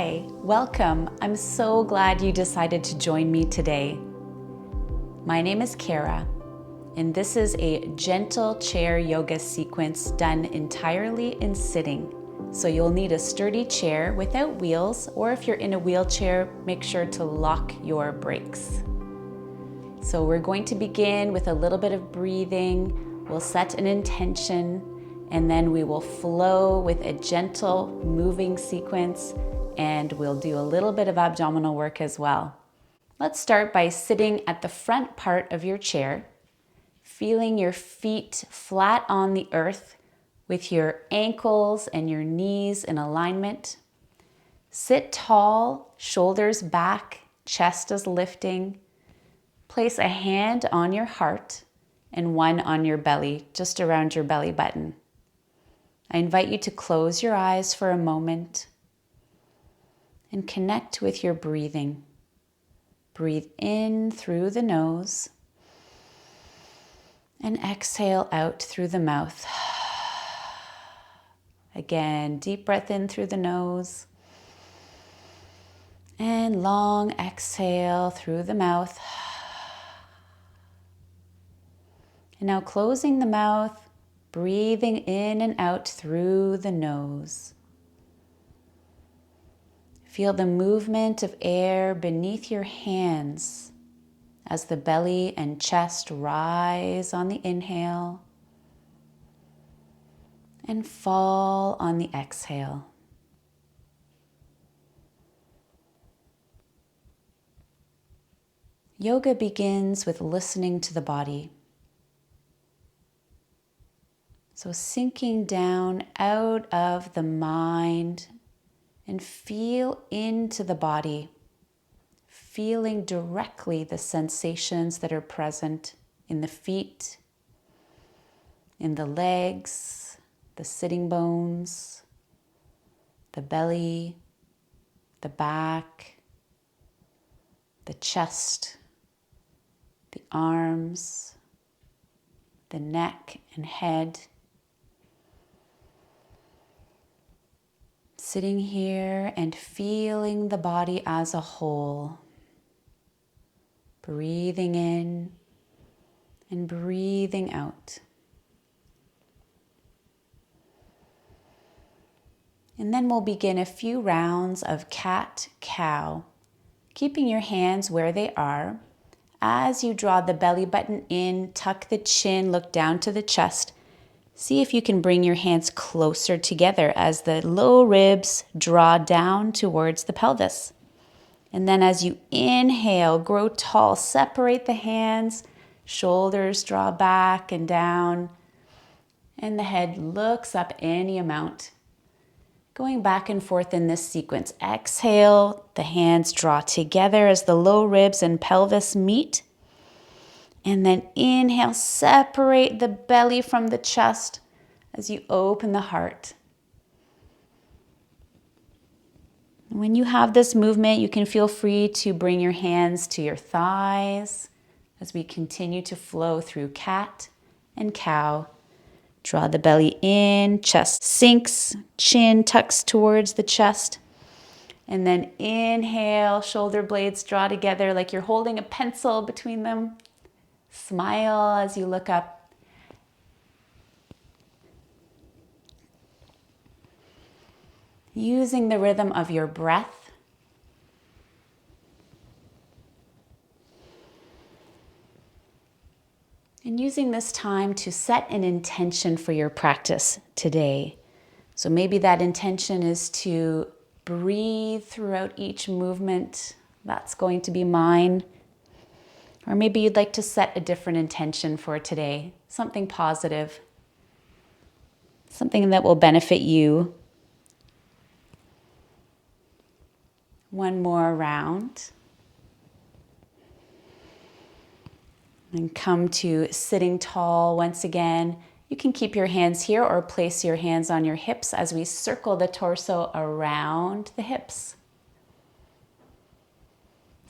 Hi, welcome. I'm so glad you decided to join me today. My name is Cara, and this is a gentle chair yoga sequence done entirely in sitting. So you'll need a sturdy chair without wheels, or if you're in a wheelchair, make sure to lock your brakes. So we're going to begin with a little bit of breathing. We'll set an intention, and then we will flow with a gentle moving sequence, and we'll do a little bit of abdominal work as well. Let's start by sitting at the front part of your chair, feeling your feet flat on the earth with your ankles and your knees in alignment. Sit tall, shoulders back, chest is lifting. Place a hand on your heart and one on your belly, just around your belly button. I invite you to close your eyes for a moment and connect with your breathing. Breathe in through the nose and exhale out through the mouth. Again, deep breath in through the nose and long exhale through the mouth. And now closing the mouth, breathing in and out through the nose. Feel the movement of air beneath your hands as the belly and chest rise on the inhale and fall on the exhale. Yoga begins with listening to the body. So sinking down out of the mind and feel into the body, feeling directly the sensations that are present in the feet, in the legs, the sitting bones, the belly, the back, the chest, the arms, the neck and head. Sitting here and feeling the body as a whole. Breathing in and breathing out. And then we'll begin a few rounds of cat-cow, keeping your hands where they are. As you draw the belly button in, tuck the chin, look down to the chest. See if you can bring your hands closer together as the low ribs draw down towards the pelvis. And then as you inhale, grow tall, separate the hands, shoulders draw back and down, and the head looks up any amount. Going back and forth in this sequence. Exhale, the hands draw together as the low ribs and pelvis meet. And then inhale, separate the belly from the chest as you open the heart. When you have this movement, you can feel free to bring your hands to your thighs as we continue to flow through cat and cow. Draw the belly in, chest sinks, chin tucks towards the chest. And then inhale, shoulder blades draw together like you're holding a pencil between them. Smile as you look up. Using the rhythm of your breath. And using this time to set an intention for your practice today. So maybe that intention is to breathe throughout each movement. That's going to be mine. Or maybe you'd like to set a different intention for today, something positive, something that will benefit you. One more round. And come to sitting tall once again. You can keep your hands here or place your hands on your hips as we circle the torso around the hips.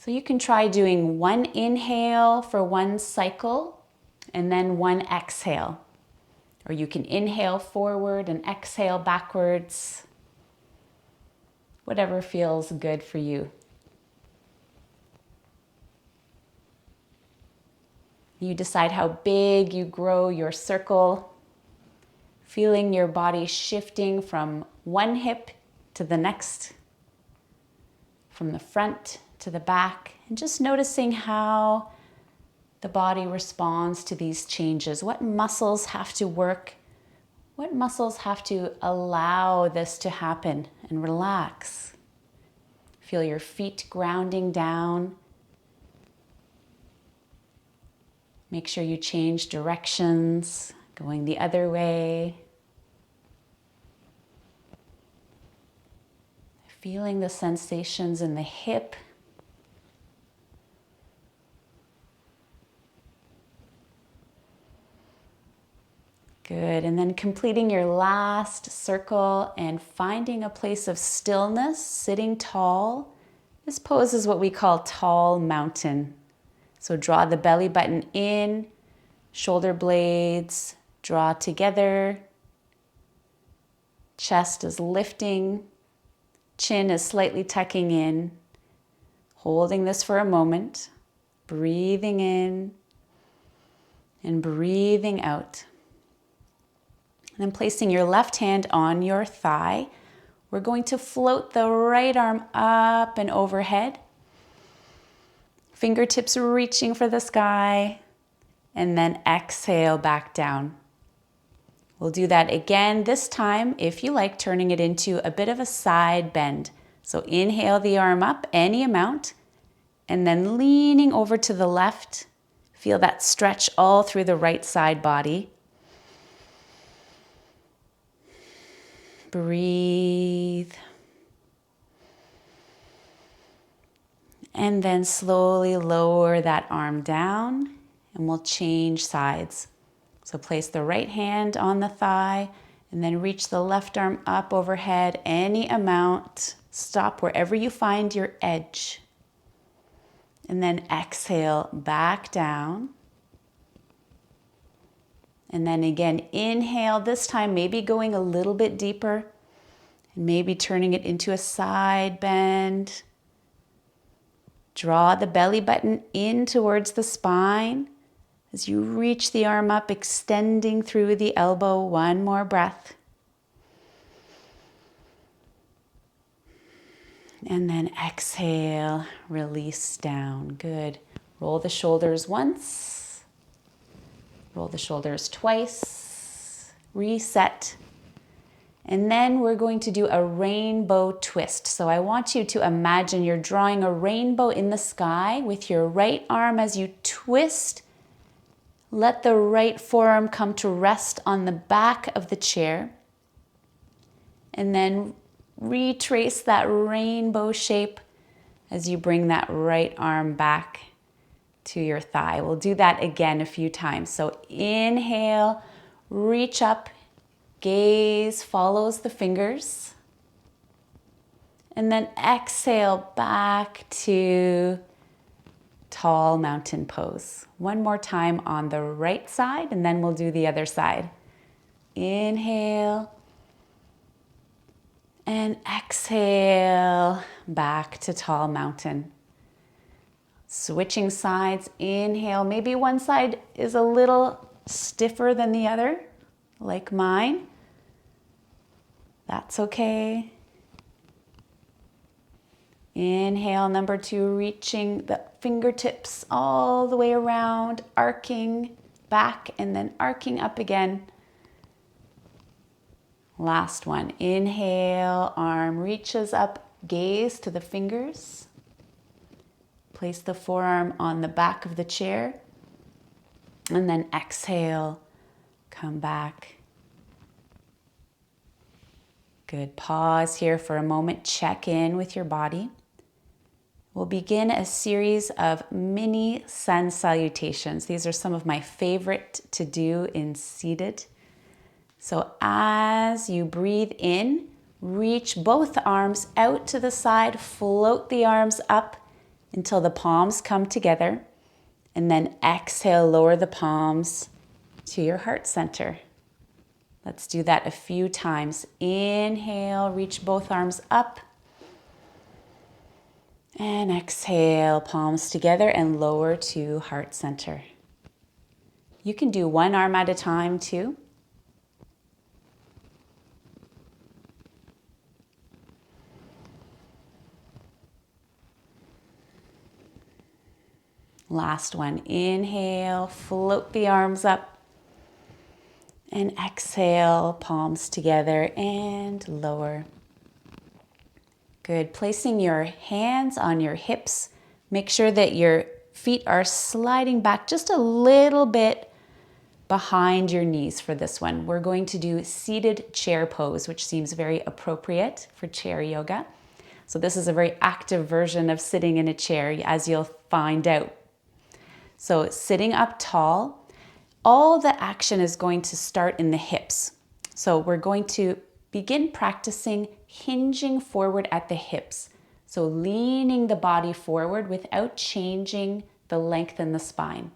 So you can try doing one inhale for one cycle and then one exhale. Or you can inhale forward and exhale backwards. whatever feels good for you. You decide how big you grow your circle, feeling your body shifting from one hip to the next, from the front to the back, and just noticing how the body responds to these changes. What muscles have to work? What muscles have to allow this to happen and relax? Feel your feet grounding down. Make sure you change directions, going the other way. Feeling the sensations in the hip. Good, and then completing your last circle and finding a place of stillness, sitting tall. This pose is what we call tall mountain. So draw the belly button in, shoulder blades draw together, chest is lifting, chin is slightly tucking in. Holding this for a moment, breathing in and breathing out. And then placing your left hand on your thigh, we're going to float the right arm up and overhead. Fingertips reaching for the sky, and then exhale back down. We'll do that again, this time, if you like, turning it into a bit of a side bend. So inhale the arm up, any amount, and then leaning over to the left. Feel that stretch all through the right side body. Breathe. And then slowly lower that arm down, and we'll change sides. So place the right hand on the thigh, and then reach the left arm up overhead, any amount. Stop wherever you find your edge. And then exhale back down. And then again, inhale, this time maybe going a little bit deeper, and maybe turning it into a side bend. Draw the belly button in towards the spine as you reach the arm up, extending through the elbow. One more breath. And then exhale, release down. Good. Roll the shoulders once. Roll the shoulders twice. Reset. And then we're going to do a rainbow twist. So I want you to imagine you're drawing a rainbow in the sky with your right arm as you twist. Let the right forearm come to rest on the back of the chair. And then retrace that rainbow shape as you bring that right arm back to your thigh. We'll do that again a few times. So inhale, reach up. Gaze follows the fingers. And then exhale back to tall mountain pose. One more time on the right side, and then we'll do the other side. Inhale. And exhale back to tall mountain. Switching sides, inhale. Maybe one side is a little stiffer than the other, like mine. That's okay. Inhale, number 2, reaching the fingertips all the way around, arcing back and then arcing up again. Last one. Inhale, arm reaches up, gaze to the fingers. Place the forearm on the back of the chair. And then exhale, come back. Good. Pause here for a moment. Check in with your body. We'll begin a series of mini sun salutations. These are some of my favorite to do in seated. So as you breathe in, reach both arms out to the side, float the arms up until the palms come together, and then exhale, lower the palms to your heart center. Let's do that a few times. Inhale, reach both arms up. And exhale, palms together and lower to heart center. You can do one arm at a time too. Last one. Inhale, float the arms up. And exhale, palms together and lower. Good. Placing your hands on your hips. Make sure that your feet are sliding back just a little bit behind your knees for this one. We're going to do seated chair pose, which seems very appropriate for chair yoga. So this is a very active version of sitting in a chair, as you'll find out. So sitting up tall, all the action is going to start in the hips. So we're going to begin practicing hinging forward at the hips. So leaning the body forward without changing the length in the spine.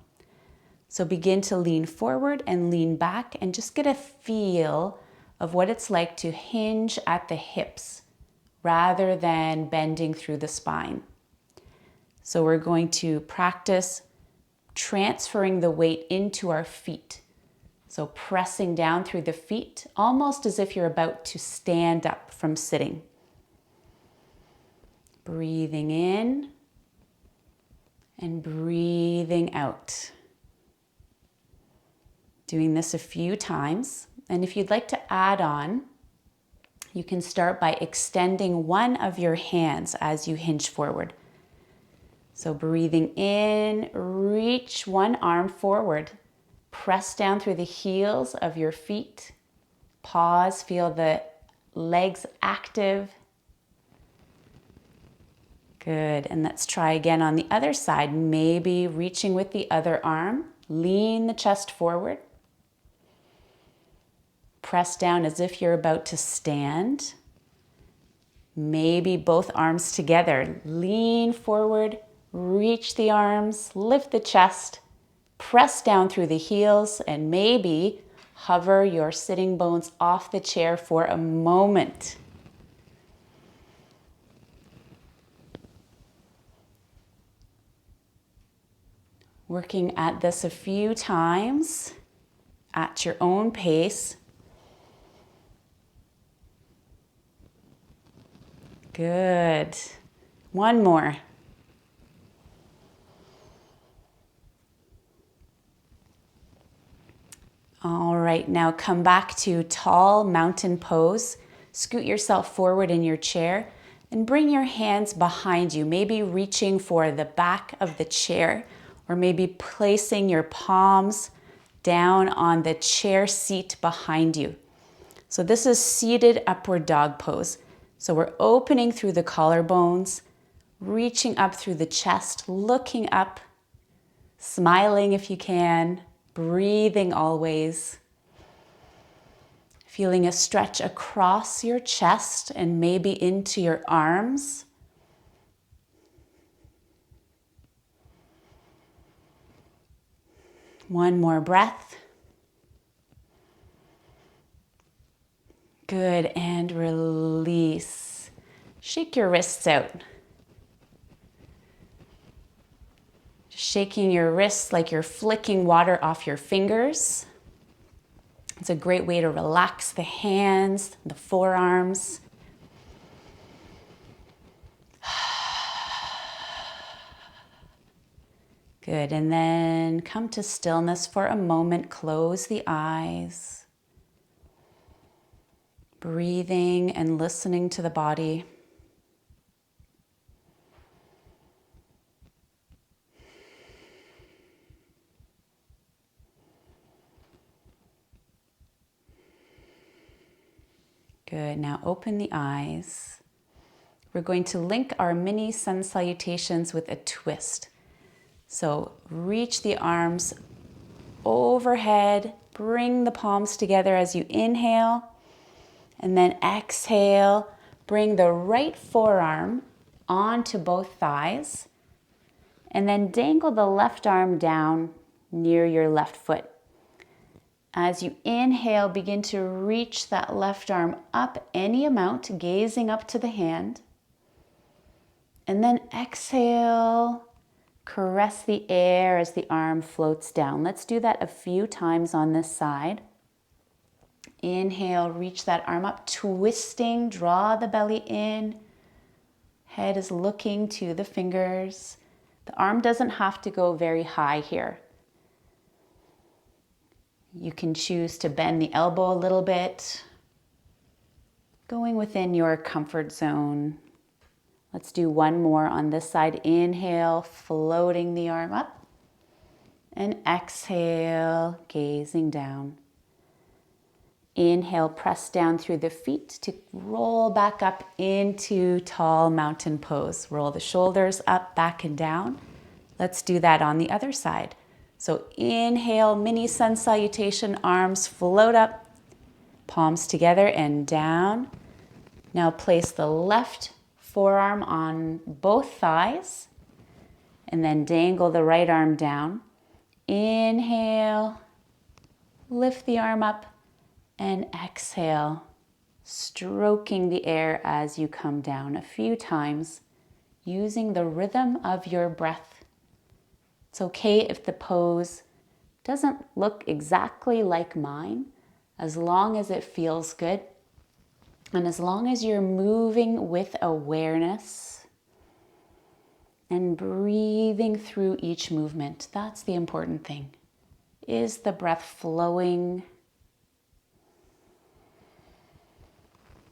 So begin to lean forward and lean back and just get a feel of what it's like to hinge at the hips rather than bending through the spine. So we're going to practice transferring the weight into our feet. So pressing down through the feet, almost as if you're about to stand up from sitting. Breathing in and breathing out. Doing this a few times. And if you'd like to add on, you can start by extending one of your hands as you hinge forward. So breathing in, reach one arm forward. Press down through the heels of your feet. Pause, feel the legs active. Good, and let's try again on the other side. Maybe reaching with the other arm. Lean the chest forward. Press down as if you're about to stand. Maybe both arms together. Lean forward. Reach the arms, lift the chest, press down through the heels, and maybe hover your sitting bones off the chair for a moment. Working at this a few times at your own pace. Good. One more. All right, now come back to tall mountain pose. Scoot yourself forward in your chair and bring your hands behind you, maybe reaching for the back of the chair, or maybe placing your palms down on the chair seat behind you. So this is seated upward dog pose. So we're opening through the collarbones, reaching up through the chest, looking up, smiling if you can. Breathing always. Feeling a stretch across your chest and maybe into your arms. One more breath. Good, and release. Shake your wrists out. Shaking your wrists like you're flicking water off your fingers. It's a great way to relax the hands, the forearms. Good, and then come to stillness for a moment. Close the eyes. Breathing and listening to the body. Good, now open the eyes. We're going to link our mini sun salutations with a twist. So reach the arms overhead, bring the palms together as you inhale, and then exhale, bring the right forearm onto both thighs, and then dangle the left arm down near your left foot. As you inhale, begin to reach that left arm up any amount, gazing up to the hand. And then exhale, caress the air as the arm floats down. Let's do that a few times on this side. Inhale, reach that arm up, twisting, draw the belly in. Head is looking to the fingers. The arm doesn't have to go very high here. You can choose to bend the elbow a little bit, going within your comfort zone. Let's do one more on this side. Inhale, floating the arm up. And exhale, gazing down. Inhale, press down through the feet to roll back up into tall mountain pose. Roll the shoulders up, back and down. Let's do that on the other side. So inhale, mini sun salutation, arms float up, palms together and down. Now place the left forearm on both thighs and then dangle the right arm down. Inhale, lift the arm up and exhale, stroking the air as you come down a few times using the rhythm of your breath. It's okay if the pose doesn't look exactly like mine, as long as it feels good. And as long as you're moving with awareness and breathing through each movement, that's the important thing. Is the breath flowing?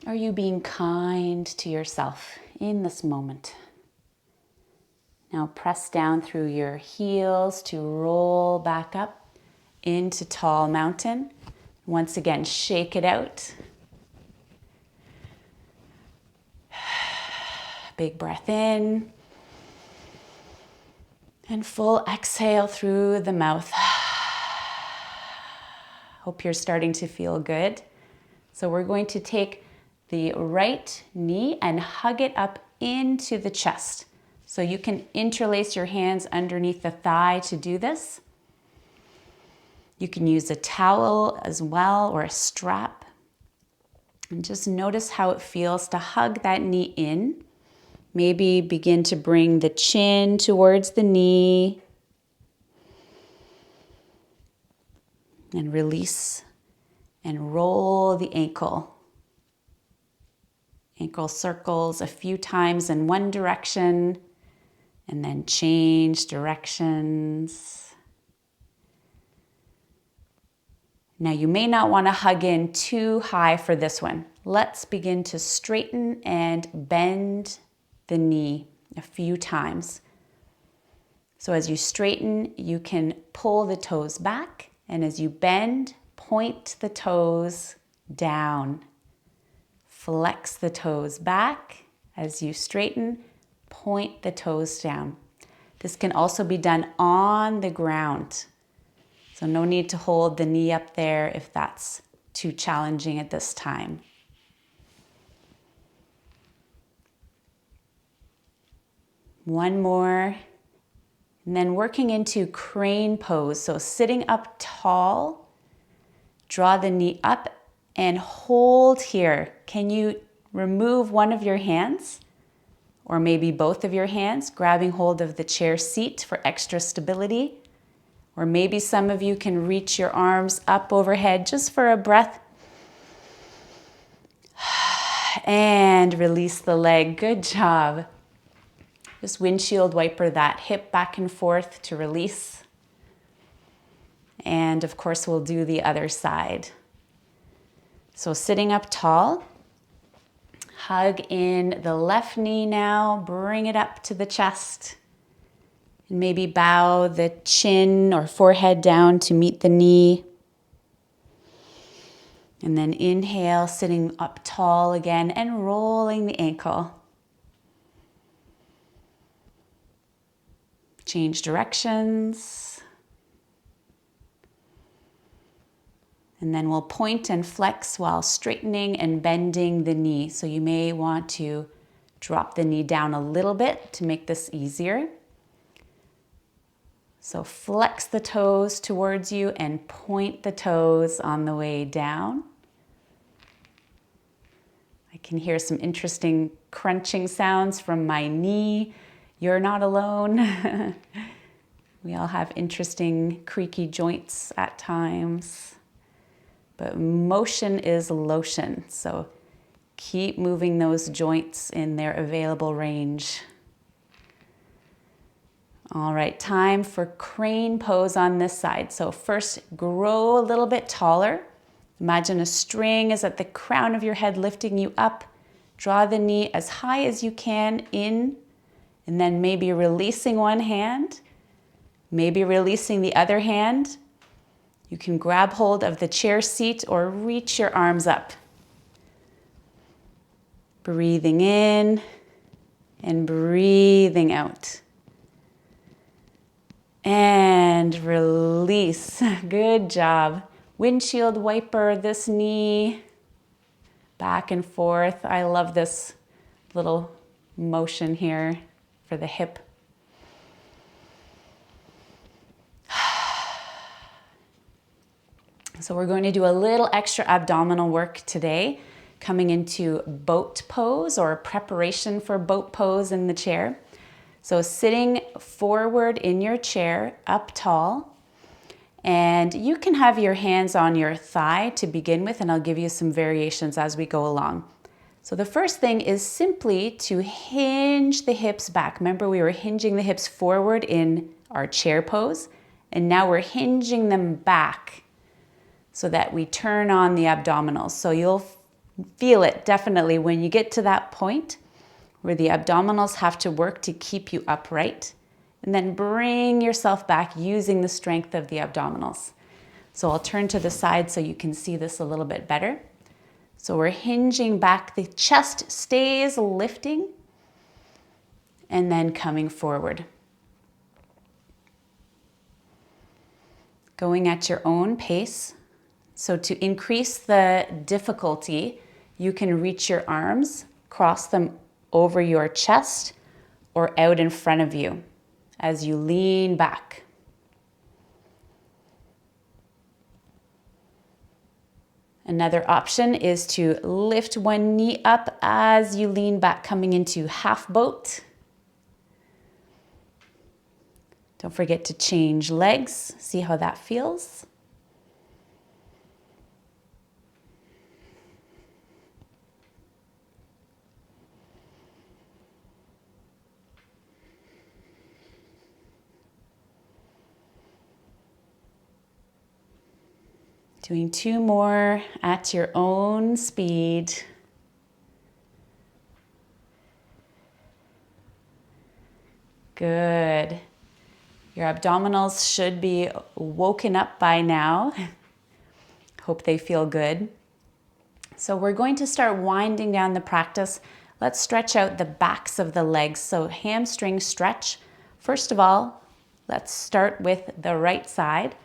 Are you being kind to yourself in this moment? Now press down through your heels to roll back up into tall mountain. Once again, shake it out. Big breath in. And full exhale through the mouth. Hope you're starting to feel good. So we're going to take the right knee and hug it up into the chest. So you can interlace your hands underneath the thigh to do this. You can use a towel as well or a strap. And just notice how it feels to hug that knee in. Maybe begin to bring the chin towards the knee. And release and roll the ankle. Ankle circles a few times in one direction and then change directions. Now you may not want to hug in too high for this one. Let's begin to straighten and bend the knee a few times. So as you straighten, you can pull the toes back, and as you bend, point the toes down. Flex the toes back. As you straighten, point the toes down. This can also be done on the ground. So no need to hold the knee up there if that's too challenging at this time. One more. And then working into crane pose. So sitting up tall, draw the knee up and hold here. Can you remove one of your hands or maybe both of your hands, grabbing hold of the chair seat for extra stability? Or maybe some of you can reach your arms up overhead just for a breath. And release the leg. Good job. Just windshield wiper that hip back and forth to release. And of course, we'll do the other side. So sitting up tall, hug in the left knee now, bring it up to the chest. And maybe bow the chin or forehead down to meet the knee. And then inhale, sitting up tall again and rolling the ankle. Change directions. And then we'll point and flex while straightening and bending the knee. So you may want to drop the knee down a little bit to make this easier. So flex the toes towards you and point the toes on the way down. I can hear some interesting crunching sounds from my knee. You're not alone. We all have interesting creaky joints at times, but motion is lotion. So keep moving those joints in their available range. All right, time for crane pose on this side. So first, grow a little bit taller. Imagine a string is at the crown of your head lifting you up. Draw the knee as high as you can in, and then maybe releasing one hand, maybe releasing the other hand. You can grab hold of the chair seat or reach your arms up. Breathing in and breathing out. And release. Good job. Windshield wiper this knee back and forth. I love this little motion here for the hip. So we're going to do a little extra abdominal work today, coming into boat pose or preparation for boat pose in the chair. So sitting forward in your chair, up tall, and you can have your hands on your thigh to begin with, and I'll give you some variations as we go along. So the first thing is simply to hinge the hips back. Remember, we were hinging the hips forward in our chair pose, and now we're hinging them back so that we turn on the abdominals. So you'll feel it definitely when you get to that point where the abdominals have to work to keep you upright, and then bring yourself back using the strength of the abdominals. So I'll turn to the side so you can see this a little bit better. So we're hinging back, the chest stays lifting, and then coming forward. Going at your own pace. So to increase the difficulty, you can reach your arms, cross them over your chest or out in front of you as you lean back. Another option is to lift one knee up as you lean back, coming into half boat. Don't forget to change legs. See how that feels. Doing two more at your own speed. Good. Your abdominals should be woken up by now. Hope they feel good. So we're going to start winding down the practice. Let's stretch out the backs of the legs. So hamstring stretch. First of all, let's start with the right side.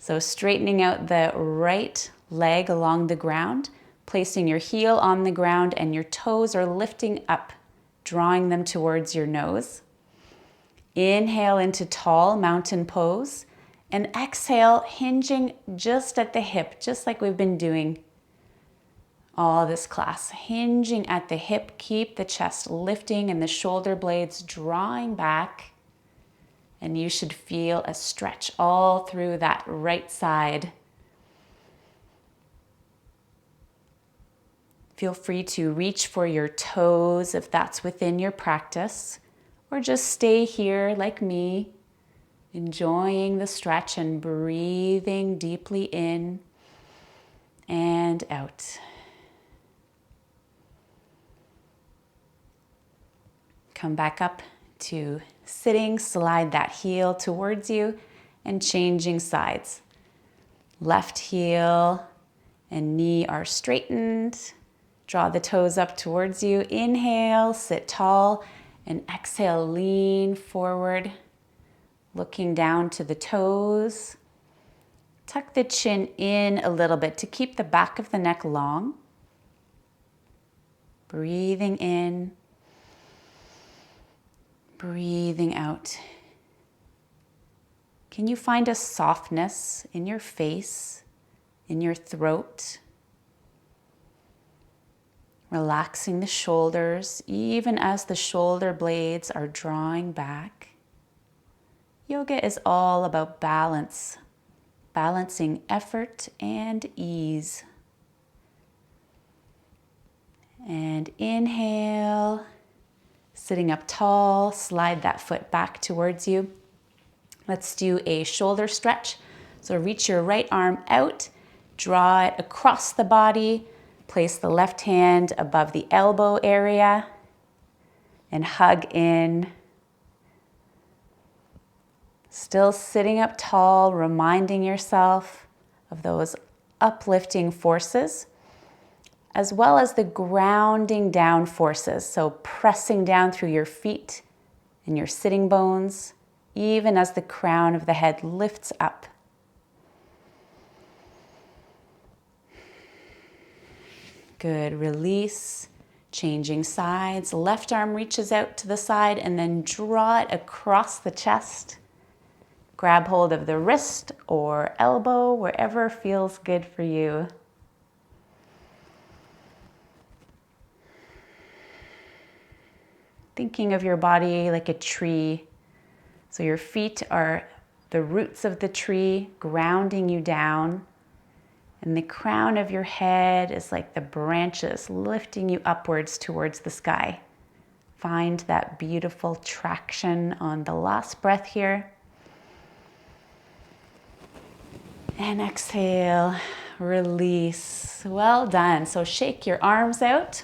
So straightening out the right leg along the ground, placing your heel on the ground and your toes are lifting up, drawing them towards your nose. Inhale into tall mountain pose and exhale, hinging just at the hip, just like we've been doing all this class. Hinging at the hip, keep the chest lifting and the shoulder blades drawing back. And you should feel a stretch all through that right side. Feel free to reach for your toes if that's within your practice, or just stay here like me, enjoying the stretch and breathing deeply in and out. Come back up to sitting, slide that heel towards you and changing sides. Left heel and knee are straightened. Draw the toes up towards you. Inhale, sit tall, and exhale, lean forward, looking down to the toes. Tuck the chin in a little bit to keep the back of the neck long. Breathing in. Breathing out. Can you find a softness in your face, in your throat? Relaxing the shoulders, even as the shoulder blades are drawing back. Yoga is all about balance, balancing effort and ease. And inhale, sitting up tall, slide that foot back towards you. Let's do a shoulder stretch. So reach your right arm out, draw it across the body, place the left hand above the elbow area, and hug in. Still sitting up tall, reminding yourself of those uplifting forces, as well as the grounding down forces. So pressing down through your feet and your sitting bones, even as the crown of the head lifts up. Good, release, changing sides. Left arm reaches out to the side and then draw it across the chest. Grab hold of the wrist or elbow, wherever feels good for you. Thinking of your body like a tree. So your feet are the roots of the tree, grounding you down. And the crown of your head is like the branches lifting you upwards towards the sky. Find that beautiful traction on the last breath here. And exhale, release. Well done. So shake your arms out.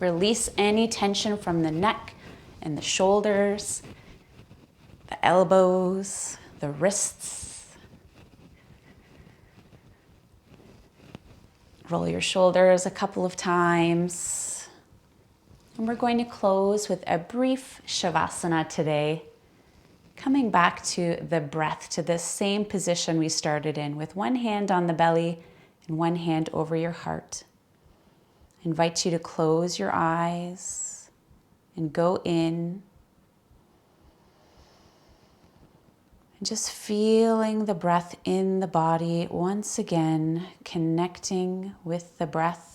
Release any tension from the neck and the shoulders, the elbows, the wrists. Roll your shoulders a couple of times. And we're going to close with a brief Shavasana today. Coming back to the breath, to the same position we started in, with one hand on the belly and one hand over your heart. I invite you to close your eyes and go in. And just feeling the breath in the body, once again, connecting with the breath.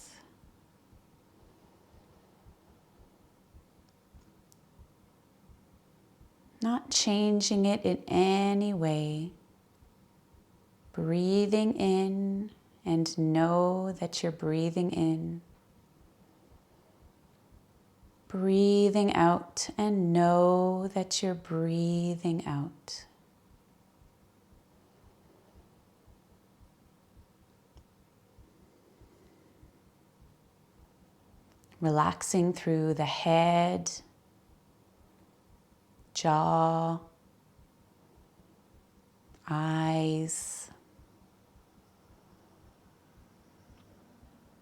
Not changing it in any way. Breathing in and know that you're breathing in. Breathing out and know that you're breathing out. Relaxing through the head, jaw, eyes,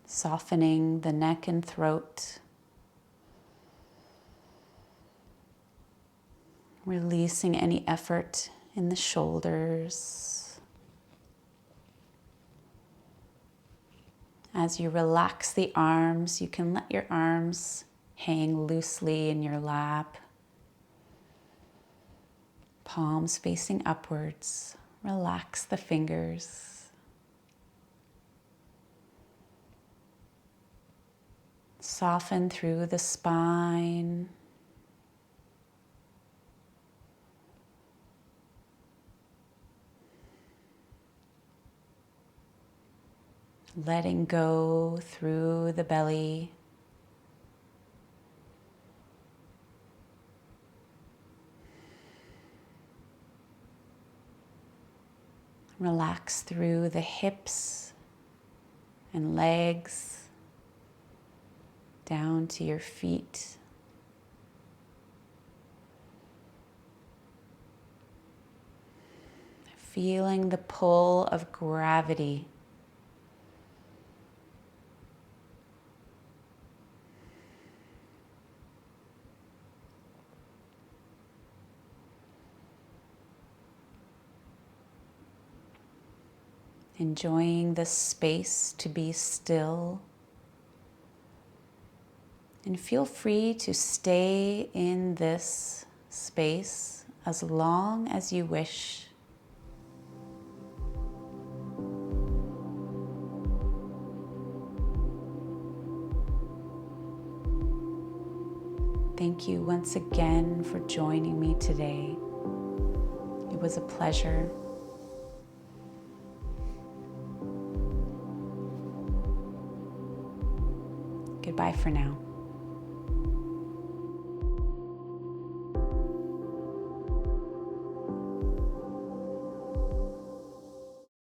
softening the neck and throat, releasing any effort in the shoulders. As you relax the arms, you can let your arms hang loosely in your lap. Palms facing upwards. Relax the fingers. Soften through the spine. Letting go through the belly. Relax through the hips and legs, down to your feet. Feeling the pull of gravity. Enjoying the space to be still. And feel free to stay in this space as long as you wish. Thank you once again for joining me today. It was a pleasure. Goodbye for now.